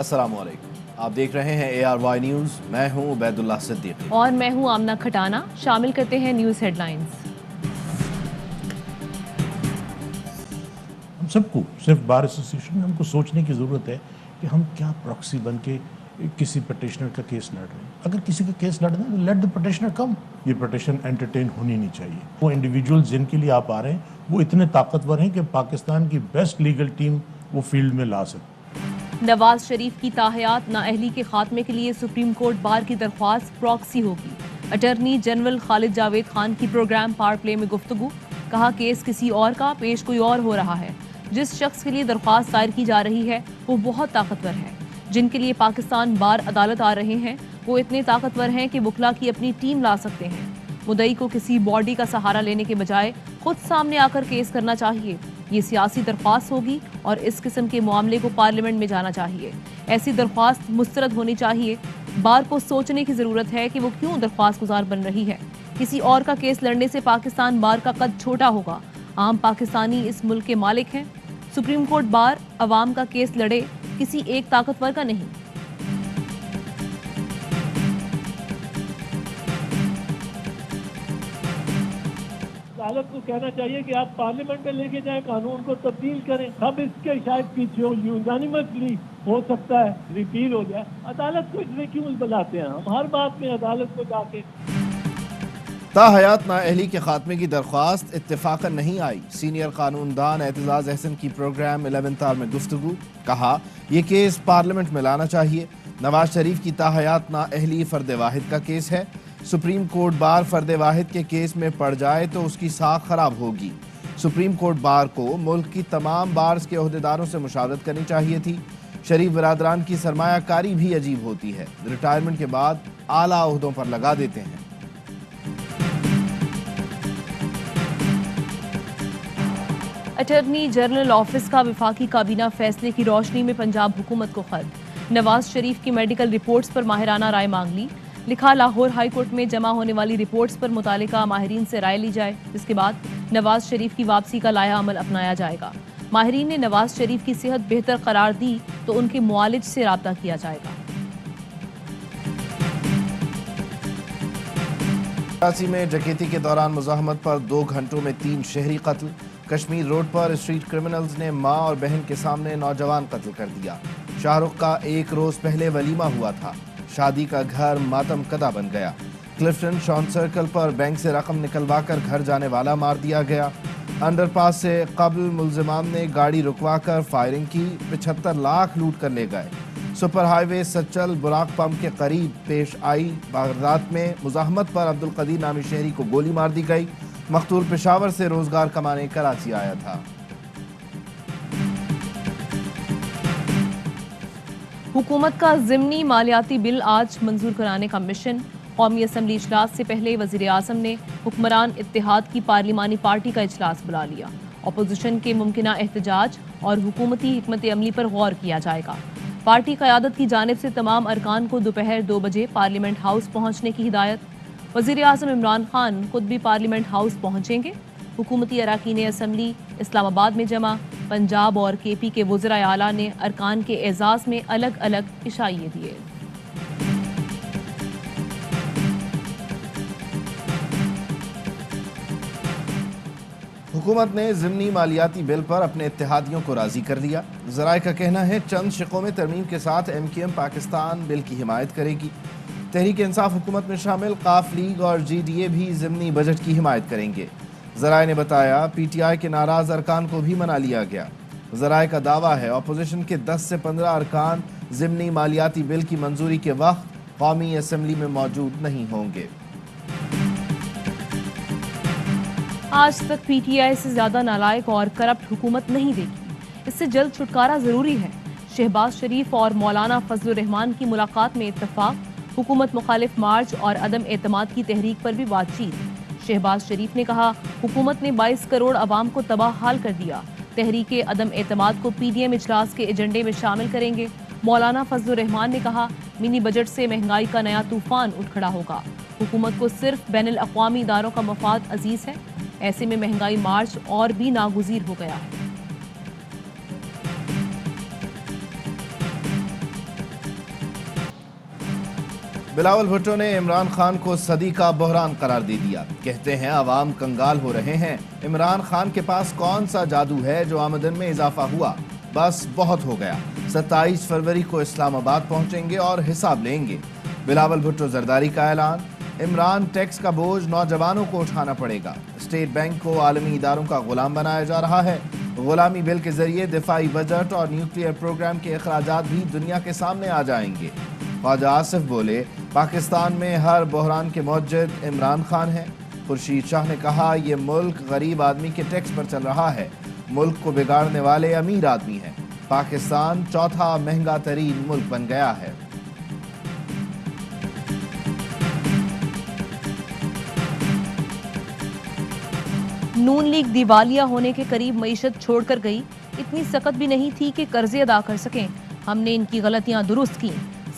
السلام علیکم، آپ دیکھ رہے ہیں ARY نیوز، میں ہوں عبید اللہ صدیقی اور میں ہوں آمنہ کھٹانہ۔ شامل کرتے ہیں نیوز ہیڈ لائنز۔ ہم سب کو صرف بار ایسوسیشن میں ہم کو سوچنے کی ضرورت ہے کہ ہم کیا پراکسی بن کے کسی پٹیشنر کا کیس لڑ رہے ہیں۔ اگر کسی کا کیس لڑ رہے ہیں تو لیٹ دا پٹیشنر کم۔ یہ پٹیشن انٹرٹین ہونی نہیں چاہیے۔ وہ انڈیویجول جن کے لیے آپ آ رہے ہیں وہ اتنے طاقتور ہیں کہ پاکستان کی بیسٹ لیگل ٹیم وہ فیلڈ میں لا سکتے۔ نواز شریف کی تاحیات نااہلی کے خاتمے کے لیے سپریم کورٹ بار کی درخواست پراکسی ہوگی۔ اٹارنی جنرل خالد جاوید خان کی پروگرام پاور پلے میں گفتگو، کہا کیس کسی اور کا پیش کوئی اور ہو رہا ہے۔ جس شخص کے لیے درخواست دائر کی جا رہی ہے وہ بہت طاقتور ہے۔ جن کے لیے پاکستان بار عدالت آ رہے ہیں وہ اتنے طاقتور ہیں کہ وکلا کی اپنی ٹیم لا سکتے ہیں۔ مدعی کو کسی باڈی کا سہارا لینے کے بجائے خود سامنے آ کر کیس کرنا چاہیے۔ یہ سیاسی درخواست ہوگی اور اس قسم کے معاملے کو پارلیمنٹ میں جانا چاہیے۔ ایسی درخواست مسترد ہونی چاہیے۔ بار کو سوچنے کی ضرورت ہے کہ وہ کیوں درخواست گزار بن رہی ہے۔ کسی اور کا کیس لڑنے سے پاکستان بار کا قد چھوٹا ہوگا۔ عام پاکستانی اس ملک کے مالک ہیں۔ سپریم کورٹ بار عوام کا کیس لڑے، کسی ایک طاقتور کا نہیں۔ عدالت کو کہنا چاہیے کہ آپ پارلیمنٹ میں لے کے جائیں، قانون کو تبدیل کریں، اب اس کے شاید پیچھے یونانیمسلی ہو سکتا ہے ریپیل ہو جائے۔ عدالت کو اس میں کیوں بلاتے ہیں ہم ہر بات میں عدالت کو جا کے؟ تاحیات نااہلی کے خاتمے کی درخواست اتفاقاً نہیں آئی۔ سینئر قانون دان اعتزاز احسن کی پروگرام 11 آر میں گفتگو، کہا یہ کیس پارلیمنٹ میں لانا چاہیے۔ نواز شریف کی تاحیات نااہلی فرد واحد کا کیس ہے۔ سپریم کورٹ بار فرد واحد کے کیس میں پڑ جائے تو اس کی ساکھ خراب ہوگی۔ سپریم کورٹ بار کو ملک کی تمام بارز کے عہدیداروں سے مشاورت کرنی چاہیے تھی۔ شریف برادران کی سرمایہ کاری بھی عجیب ہوتی ہے، ریٹائرمنٹ کے بعد اعلیٰ عہدوں پر لگا دیتے ہیں۔ اٹارنی جنرل آفس کا وفاقی کابینہ فیصلے کی روشنی میں پنجاب حکومت کو خط۔ نواز شریف کی میڈیکل رپورٹس پر ماہرانہ رائے مانگ لی۔ لکھا لاہور ہائی کورٹ میں جمع ہونے والی رپورٹس پر متعلقہ ماہرین سے رائے لی جائے، اس کے بعد نواز شریف کی واپسی کا لائحہ عمل اپنایا جائے گا۔ ماہرین نے نواز شریف کی صحت بہتر قرار دی تو ان کے معالج سے رابطہ کیا جائے گا۔ کراچی میں ڈکیتی کے دوران مزاحمت پر 2 گھنٹوں میں 3 شہری قتل۔ کشمیر روڈ پر اسٹریٹ کرمنلز نے ماں اور بہن کے سامنے نوجوان قتل کر دیا۔ شاہ رخ کا 1 روز پہلے ولیمہ ہوا تھا، شادی کا گھر ماتم کدہ بن گیا۔ کلفٹن شان سرکل پر بینک سے رقم نکلوا کر گھر جانے والا مار دیا گیا۔ انڈر پاس سے قبل ملزمان نے گاڑی رکوا کر فائرنگ کی، 75 لاکھ لوٹ کر لے گئے۔ سپر ہائی وے سچل براق پمپ کے قریب پیش آئی واردات میں مزاحمت پر عبدالقدیر نامی شہری کو گولی مار دی گئی۔ مقتول پشاور سے روزگار کمانے کراچی آیا تھا۔ حکومت کا ضمنی مالیاتی بل آج منظور کرانے کا مشن۔ قومی اسمبلی اجلاس سے پہلے وزیر اعظم نے حکمران اتحاد کی پارلیمانی پارٹی کا اجلاس بلا لیا۔ اپوزیشن کے ممکنہ احتجاج اور حکومتی حکمت عملی پر غور کیا جائے گا۔ پارٹی قیادت کی جانب سے تمام ارکان کو دوپہر 2 بجے پارلیمنٹ ہاؤس پہنچنے کی ہدایت۔ وزیر اعظم عمران خان خود بھی پارلیمنٹ ہاؤس پہنچیں گے۔ حکومتی اراکین اسمبلی اسلام آباد میں جمع۔ پنجاب اور KP کے وزراء اعلیٰ نے ارکان کے اعزاز میں الگ الگ عشائیے دیے۔ حکومت نے ضمنی مالیاتی بل پر اپنے اتحادیوں کو راضی کر لیا۔ ذرائع کا کہنا ہے چند شقوں میں ترمیم کے ساتھ MQM پاکستان بل کی حمایت کرے گی۔ تحریک انصاف حکومت میں شامل قاف لیگ اور GDA بھی ضمنی بجٹ کی حمایت کریں گے۔ ذرائع نے بتایا PTI کے ناراض ارکان کو بھی منا لیا گیا۔ ذرائع کا دعویٰ ہے اپوزیشن کے 10 سے 15 ارکان ضمنی مالیاتی بل کی منظوری کے وقت قومی اسمبلی میں موجود نہیں ہوں گے۔ آج تک PTI سے زیادہ نالائق اور کرپٹ حکومت نہیں دیکھی، اس سے جلد چھٹکارا ضروری ہے۔ شہباز شریف اور مولانا فضل الرحمان کی ملاقات میں اتفاق۔ حکومت مخالف مارچ اور عدم اعتماد کی تحریک پر بھی بات چیت۔ شہباز شریف نے کہا حکومت نے 22 کروڑ عوام کو تباہ حال کر دیا، تحریک عدم اعتماد کو PDM اجلاس کے ایجنڈے میں شامل کریں گے۔ مولانا فضل الرحمان نے کہا منی بجٹ سے مہنگائی کا نیا طوفان اٹھ کھڑا ہوگا، حکومت کو صرف بین الاقوامی اداروں کا مفاد عزیز ہے، ایسے میں مہنگائی مارچ اور بھی ناگزیر ہو گیا ہے۔ بلاول بھٹو نے عمران خان کو صدی کا بحران قرار دے دیا. کہتے ہیں عوام کنگال ہو رہے ہیں. عمران خان کے پاس کون سا جادو ہے جو آمدن میں اضافہ ہوا؟ بس بہت ہو گیا. 27 فروری کو اسلام آباد پہنچیں گے اور حساب لیں گے. بلاول بھٹو زرداری کا اعلان. عمران ٹیکس کا بوجھ نوجوانوں کو اٹھانا پڑے گا. اسٹیٹ بینک کو عالمی اداروں کا غلام بنایا جا رہا ہے. غلامی بل کے ذریعے دفاعی بجٹ اور نیوکلیئر پروگرام کے اخراجات بھی دنیا کے سامنے آ جائیں گے. خواجہ آصف بولے پاکستان میں ہر بحران کے موجد عمران خان ہے. خورشید شاہ نے کہا یہ ملک غریب آدمی کے ٹیکس پر چل رہا ہے. ملک کو بگاڑنے والے امیر آدمی ہیں. پاکستان چوتھا مہنگا ترین ملک بن گیا ہے. نون لیگ دیوالیہ ہونے کے قریب معیشت چھوڑ کر گئی. اتنی سخت بھی نہیں تھی کہ قرضے ادا کر سکیں. ہم نے ان کی غلطیاں درست کی.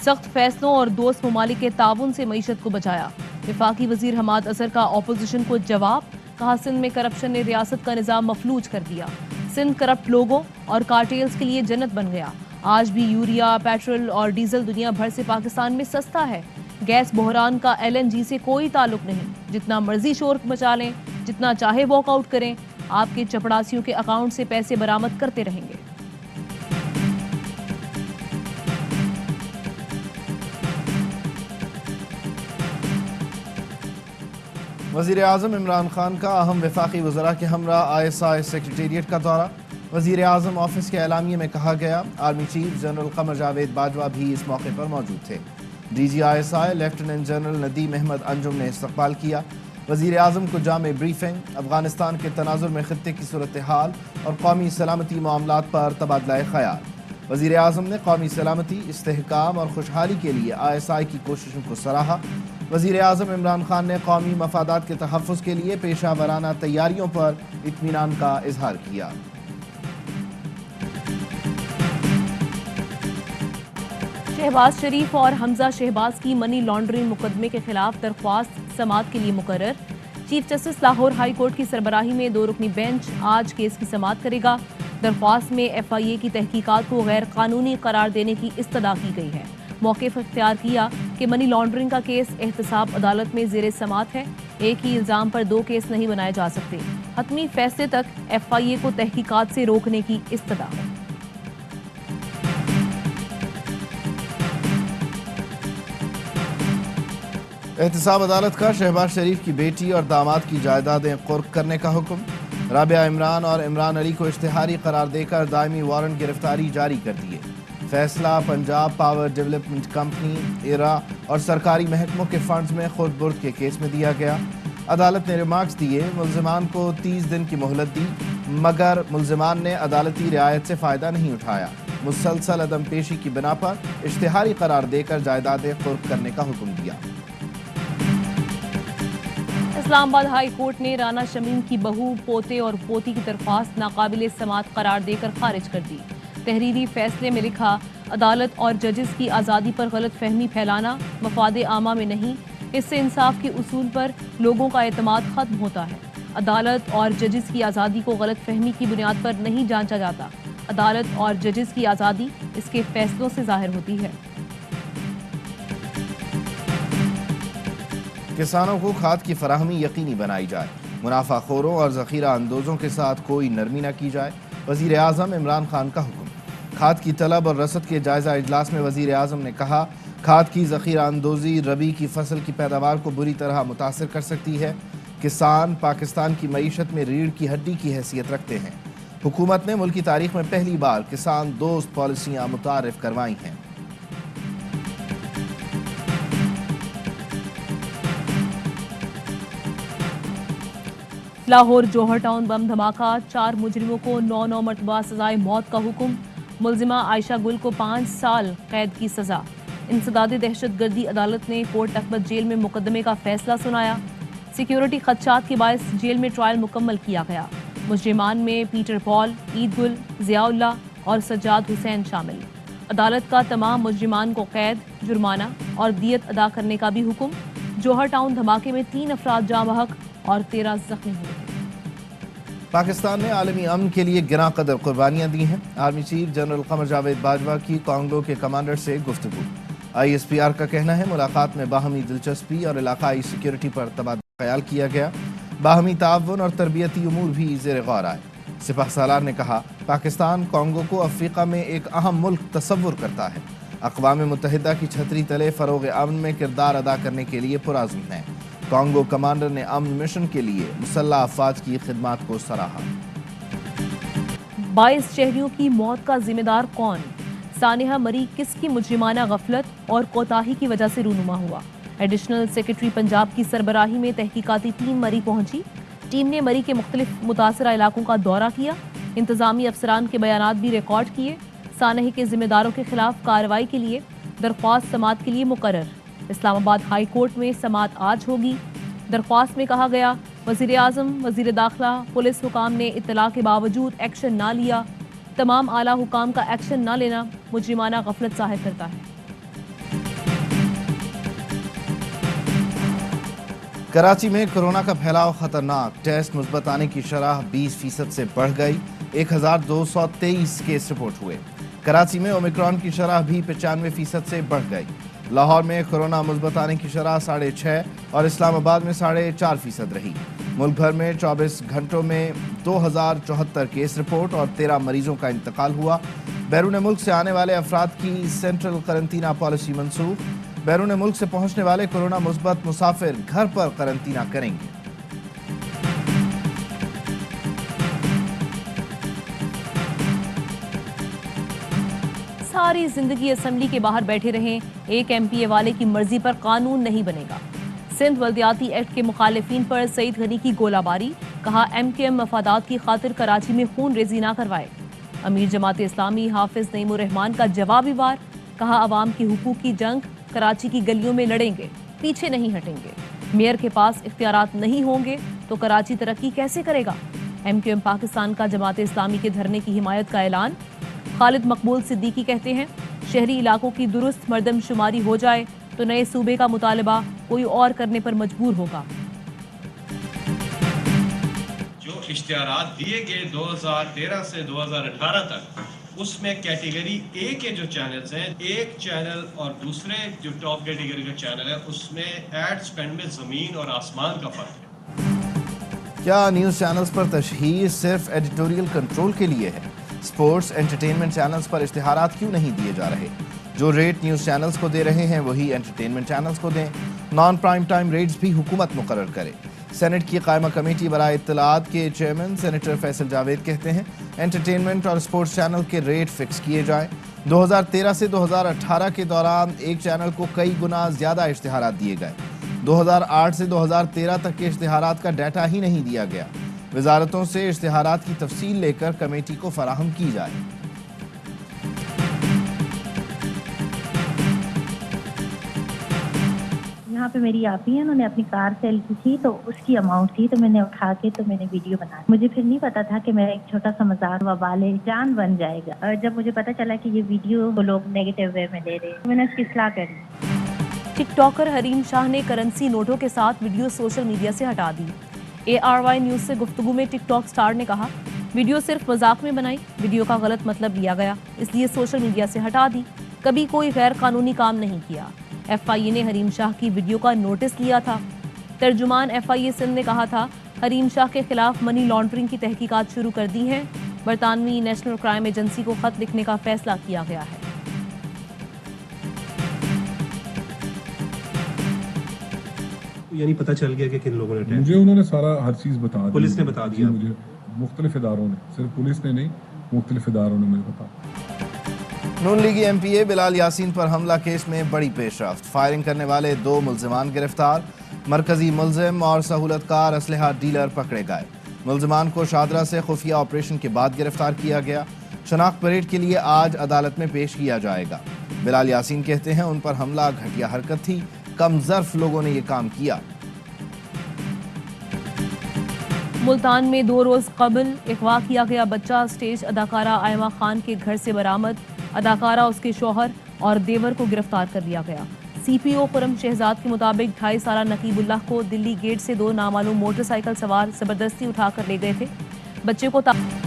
سخت فیصلوں اور دوست ممالک کے تعاون سے معیشت کو بچایا. وفاقی وزیر حماد اظہر کا اپوزیشن کو جواب. کہا سندھ میں کرپشن نے ریاست کا نظام مفلوج کر دیا. سندھ کرپٹ لوگوں اور کارٹیلز کے لیے جنت بن گیا. آج بھی یوریا، پیٹرول اور ڈیزل دنیا بھر سے پاکستان میں سستا ہے. گیس بحران کا LNG سے کوئی تعلق نہیں. جتنا مرضی شور مچا لیں، جتنا چاہے واک آؤٹ کریں، آپ کے چپڑاسیوں کے اکاؤنٹ سے پیسے برآمد کرتے رہیں گے. وزیر اعظم عمران خان کا اہم وفاقی وزراء کے ہمراہ ISI سیکریٹریٹ کا دورہ. وزیر اعظم آفس کے اعلامیے میں کہا گیا army chief general Qamar Javed Bajwa بھی اس موقع پر موجود تھے. DG ISI lieutenant general Nadeem Ahmed Anjum نے استقبال کیا. وزیر اعظم کو جامع بریفنگ، افغانستان کے تناظر میں خطے کی صورتحال اور قومی سلامتی معاملات پر تبادلہ خیال. وزیر اعظم نے قومی سلامتی، استحکام اور خوشحالی کے لیے ISI کی کوششوں کو سراہا. وزیر اعظم عمران خان نے قومی مفادات کے تحفظ کے لیے پیشہ ورانہ تیاریوں پر اطمینان کا اظہار کیا. شہباز شریف اور حمزہ شہباز کی منی لانڈرنگ مقدمے کے خلاف درخواست سماعت کے لیے مقرر. Chief justice Lahore high court کی سربراہی میں 2 رکنی بینچ آج کیس کی سماعت کرے گا. درخواست میں FIA کی تحقیقات کو غیر قانونی قرار دینے کی استدعا کی گئی ہے. موقف اختیار کیا کہ منی لانڈرنگ کا کیس احتساب عدالت میں زیر سماعت ہے. ایک ہی الزام پر 2 کیس نہیں بنائے جا سکتے. حتمی فیصلے تک FIA کو تحقیقات سے روکنے کی استدعا ہے. احتساب عدالت کا شہباز شریف کی بیٹی اور داماد کی جائیدادیں قرق کرنے کا حکم. رابعہ عمران اور عمران علی کو اشتہاری قرار دے کر دائمی وارنٹ گرفتاری جاری کر دیے. فیصلہ پنجاب پاور ڈیولپمنٹ کمپنی، ایرا اور سرکاری محکموں کے فنڈز میں خود برد کے کیس میں دیا گیا. عدالت نے ریمارکس دیے. ملزمان کو 30 دن کی مہلت دی مگر ملزمان نے عدالتی رعایت سے فائدہ نہیں اٹھایا. مسلسل عدم پیشی کی بنا پر اشتہاری قرار دے کر جائیدادیں قرق کرنے کا حکم دیا. اسلام آباد ہائی کورٹ نے رانا شمیم کی بہو، پوتے اور پوتی کی درخواست ناقابل سماعت قرار دے کر خارج کر دی. تحریری فیصلے میں لکھا عدالت اور ججز کی آزادی پر غلط فہمی پھیلانا مفاد عامہ میں نہیں. اس سے انصاف کے اصول پر لوگوں کا اعتماد ختم ہوتا ہے. عدالت اور ججز کی آزادی کو غلط فہمی کی بنیاد پر نہیں جانچا جاتا. عدالت اور ججز کی آزادی اس کے فیصلوں سے ظاہر ہوتی ہے. کسانوں کو کھاد کی فراہمی یقینی بنائی جائے. منافع خوروں اور ذخیرہ اندوزوں کے ساتھ کوئی نرمی نہ کی جائے. وزیر اعظم عمران خان کا حکم. کھاد کی طلب اور رسد کے جائزہ اجلاس میں وزیر اعظم نے کہا کھاد کی ذخیرہ اندوزی ربی کی فصل کی پیداوار کو بری طرح متاثر کر سکتی ہے. کسان پاکستان کی معیشت میں ریڑھ کی ہڈی کی حیثیت رکھتے ہیں. حکومت نے ملکی تاریخ میں پہلی بار کسان دوست پالیسیاں متعارف کروائی ہیں. لاہور جوہر ٹاؤن بم دھماکہ، 4 مجرموں کو 9 مرتبہ سزائے موت کا حکم. ملزمہ عائشہ گل کو 5 سال قید کی سزا. انسداد دہشت گردی عدالت نے کوٹ تقبت جیل میں مقدمے کا فیصلہ سنایا. سیکیورٹی خدشات کے باعث جیل میں ٹرائل مکمل کیا گیا. مجرمان میں پیٹر پال، عید گل، ضیاء اللہ اور سجاد حسین شامل. عدالت کا تمام مجرمان کو قید، جرمانہ اور دیت ادا کرنے کا بھی حکم. جوہر ٹاؤن دھماکے میں 3 افراد جاں بحق اور 13 زخمی ہوئے. پاکستان نے عالمی امن کے لیے گراں قدر قربانیاں دی ہیں. Army chief general Qamar Javed Bajwa کی کانگو کے کمانڈر سے گفتگو. ISPR کا کہنا ہے ملاقات میں باہمی دلچسپی اور علاقائی سیکیورٹی پر تبادلہ خیال کیا گیا. باہمی تعاون اور تربیتی امور بھی زیر غور آئے. سپہ سالار نے کہا پاکستان کانگو کو افریقہ میں ایک اہم ملک تصور کرتا ہے. اقوام متحدہ کی چھتری تلے فروغ امن میں کردار ادا کرنے کے لیے پرعزم ہے. کانگو کمانڈر نے امن مشن کے لیے مسلح افواج کی خدمات کو سراہا. 22 شہریوں کی موت کا ذمہ دار کون؟ سانحہ مری کس کی مجرمانہ غفلت اور کوتاہی کی وجہ سے رونما ہوا؟ ایڈیشنل سیکرٹری پنجاب کی سربراہی میں تحقیقاتی ٹیم مری پہنچی. ٹیم نے مری کے مختلف متاثرہ علاقوں کا دورہ کیا. انتظامی افسران کے بیانات بھی ریکارڈ کیے. سانحے کے ذمہ داروں کے خلاف کارروائی کے لیے درخواست سماعت کے لیے مقرر. اسلام آباد ہائی کورٹ میں سماعت آج ہوگی. درخواست میں کہا گیا وزیر اعظم، وزیر داخلہ، پولیس حکام نے اطلاع کے باوجود ایکشن نہ لیا. تمام اعلیٰ حکام کا ایکشن نہ لینا مجرمانہ غفلت ظاہر کرتا ہے. کراچی میں کورونا کا پھیلاؤ خطرناک. ٹیسٹ مثبت آنے کی شرح 20% سے بڑھ گئی. 1223 کیس رپورٹ ہوئے. کراچی میں اومیکرون کی شرح بھی 95% سے بڑھ گئی. لاہور میں کورونا مثبت آنے کی شرح 6.5 اور اسلام آباد میں 4.5% رہی. ملک بھر میں 24 گھنٹوں میں 2074 کیس رپورٹ اور 13 مریضوں کا انتقال ہوا. بیرون ملک سے آنے والے افراد کی سینٹرل قرنطینہ پالیسی منسوخ. بیرون ملک سے پہنچنے والے کورونا مثبت مسافر گھر پر قرنطینہ کریں گے. ساری زندگی اسمبلی کے باہر بیٹھے رہیں، ایک MPA والے کی مرضی پر قانون نہیں بنے گا. سندھ بلدیاتی ایکٹ کے مخالفین پر سعید غنی کی گولہ باری. کہا MKM مفادات کی خاطر کراچی میں خون ریزی نہ کروائے. امیر جماعت اسلامی حافظ نعیم الرحمان کا جوابی وار. کہا عوام کے حقوق کی جنگ کراچی کی گلیوں میں لڑیں گے، پیچھے نہیں ہٹیں گے. میئر کے پاس اختیارات نہیں ہوں گے تو کراچی ترقی کیسے کرے گا؟ MKM پاکستان کا جماعت اسلامی کے دھرنے کی حمایت کا اعلان. خالد مقبول صدیقی کہتے ہیں شہری علاقوں کی درست مردم شماری ہو جائے تو نئے صوبے کا مطالبہ کوئی اور کرنے پر مجبور ہوگا. جو اشتہارات دیے گئے 2013 سے 2018 تک، اس میں کیٹیگری اے کے جو چینلز ہیں، ایک چینل اور دوسرے جو ٹاپ کیٹیگری کا چینل ہے، اس میں ایڈ سپینڈ میں زمین اور آسمان کا فرق ہے. کیا نیوز چینلز پر تشہیر صرف ایڈیٹوریل کنٹرول کے لیے ہے؟ سپورٹس انٹرٹینمنٹ چینلز پر اشتہارات کیوں نہیں دیے جا رہے؟ جو ریٹ نیوز چینلز کو دے رہے ہیں وہی انٹرٹینمنٹ چینلز کو دیں. نان پرائم ٹائم ریٹس بھی حکومت مقرر کرے. سینٹ کی قائمہ کمیٹی برائے اطلاعات کے چیئرمین سینیٹر فیصل جاوید کہتے ہیں انٹرٹینمنٹ اور سپورٹس چینل کے ریٹ فکس کیے جائیں. 2013 سے 2018 کے دوران ایک چینل کو کئی گنا زیادہ اشتہارات دیے گئے. 2008 سے 2013 تک کے اشتہارات کا ڈیٹا ہی نہیں دیا گیا. وزارتوں سے اشتہارات کی تفصیل لے کر کمیٹی کو فراہم کی جائے. یہاں پہ میری آپی ہے، انہوں نے اپنی کار سیل کی تھی تو اس کی اماؤنٹ تھی تو میں نے اٹھا کے تو میں نے ویڈیو بنایا. مجھے پھر نہیں پتا تھا کہ میرا ایک چھوٹا سا مزاق وبال جان بن جائے گا. اور جب مجھے پتا چلا کہ یہ ویڈیو لوگ نیگیٹو وے میں لے رہے ہیں، میں نے اس کی اصلاح کری. ٹک ٹاکر حریم شاہ نے کرنسی نوٹوں کے ساتھ ویڈیو سوشل میڈیا سے ہٹا دی. ARY نیوز سے گفتگو میں ٹک ٹاک سٹار نے کہا ویڈیو صرف مذاق میں بنائی، ویڈیو کا غلط مطلب لیا گیا، اس لیے سوشل میڈیا سے ہٹا دی. کبھی کوئی غیر قانونی کام نہیں کیا. FIA نے حریم شاہ کی ویڈیو کا نوٹس لیا تھا. ترجمان FIA سندھ نے کہا تھا حریم شاہ کے خلاف منی لانڈرنگ کی تحقیقات شروع کر دی ہیں. برطانوی نیشنل کرائم ایجنسی کو خط لکھنے کا فیصلہ کیا گیا ہے. یعنی پتہ چل گیا کہ کن لوگوں نے مجھے انہوں نے سارا ہر چیز بتا دی. پولیس نے بتا دیا مجھے مختلف اداروں نے، صرف پولیس نے نہیں، مختلف اداروں نے مجھے بتا. نون لیگی MPA بلال یاسین پر حملہ کیس میں بڑی پیش رفت. فائرنگ کرنے والے 2 ملزمان گرفتار. مرکزی ملزم اور سہولت کار اسلحہ ڈیلر پکڑے گئے. ملزمان کو شادرہ سے خفیہ آپریشن کے بعد گرفتار کیا گیا. شناخت پریڈ کے لیے آج عدالت میں پیش کیا جائے گا. بلال یاسین کہتے ہیں ان پر حملہ گھٹیا حرکت تھی، کم ظرف لوگوں نے یہ کام کیا. ملتان میں 2 روز قبل اغوا کیا گیا بچہ سٹیج اداکارہ آئمہ خان کے گھر سے برآمد. اداکارہ، اس کے شوہر اور دیور کو گرفتار کر لیا گیا. CPO خرم شہزاد کے مطابق 2.5 سالہ نقیب اللہ کو دلی گیٹ سے 2 نامعلوم موٹر سائیکل سوار زبردستی اٹھا کر لے گئے تھے. بچے کو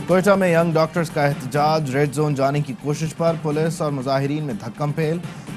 کوئٹہ میں ینگ ڈاکٹرز کا احتجاج. ریڈ زون جانے کی کوشش پر پولیس اور مظاہرین میں دھکم پھیل.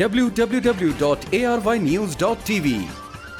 www.arYnews.tv।